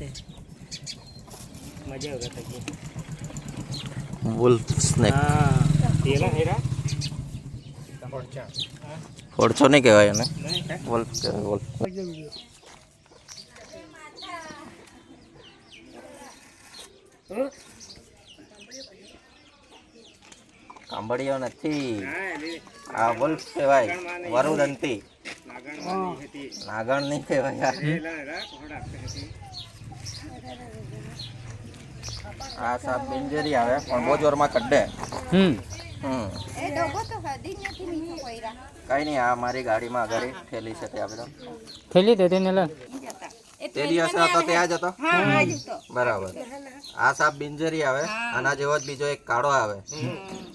से मजा होगा तक वुल्फ स्नेक हाँ ये ना हेरा ફોડછો નહીં કહેવાય એને नहीं है વોલ્ફ કહેવાય વોલ્ફ કાંબળીઓ નથી આ વોલ્ફ કહેવાય વરુદંતી નાગણ નહીં કહેવાય યાર આ સાપ બિનજેરી આવે પણ બહુ જોરમાં કડે કઈ નહીં આ મારી ગાડીમાં આગળ થેલી છે ત્યાં બધા થેલી દે તેને લે તે દિવસે હતો ત્યાં જ હતો બરાબર આ સાપ બિનજેરી આવે આના જેવો જ બીજો એક કાળો આવે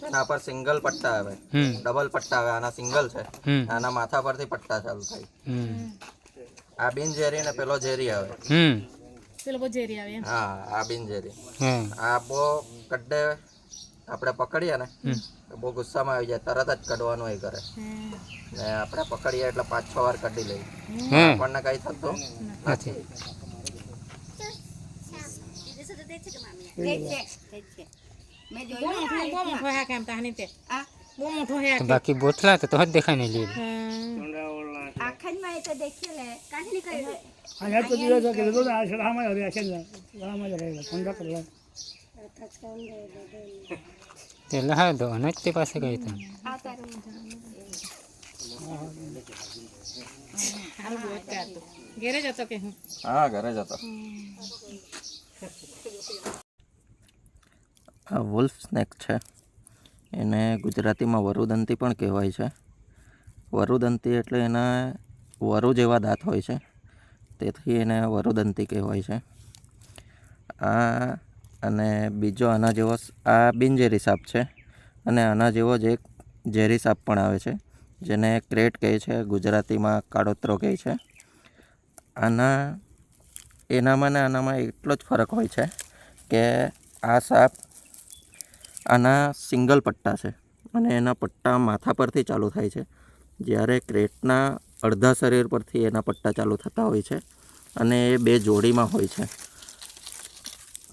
એના પર સિંગલ પટ્ટા આવે ડબલ પટ્ટા આવે આના સિંગલ છે આના માથા પરથી પટ્ટા ચાલુ થાય આ બિનઝેરી ને પેલો ઝેરી આવે હા આ બિનઝેરી આ બહુ કડ્ડે આપણે પકડીએ ને બહુ ગુસ્સામાં આવી જાય તરત જ કઢવાનું એ કરે ને આપણે પકડીએ એટલે 5-6 વાર કઢી લઈએ આપણને કઈ થતું નથી બાકી બોથલા તો જ દેખાય નહીં લીલ તે લહા દો અને તે પાસે ગઈ તો હા ઘરે જતો આ વોલ્ફ સ્નેક છે એને ગુજરાતીમાં વરુદંતી પણ કહેવાય છે વરુદંતી એટલે એના વરુ જેવા દાંત હોય છે તેથી એને વરુદંતી કહેવાય છે આ અને બીજો આના જેવો આ બિનઝેરી સાપ છે અને આના જેવો જ એક ઝેરી સાપ પણ આવે છે જેને ક્રેટ કહે છે ગુજરાતીમાં કાળોતરો કહે છે એનામાં ને આનામાં એટલો જ ફરક હોય છે કે આ સાપ આના સિંગલ પટ્ટા છે અને એના પટ્ટા માથા પરથી ચાલુ થાય છે જ્યારે ક્રેટના અડધા શરીર પરથી એના પટ્ટા ચાલુ થતા હોય છે અને એ બે જોડીમાં હોય છે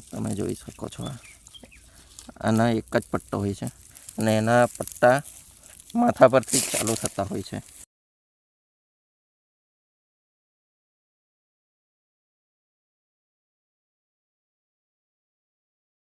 તમે જોઈ શકો છો આના એક જ પટ્ટો હોય છે અને એના પટ્ટા માથા પરથી ચાલુ થતા હોય છે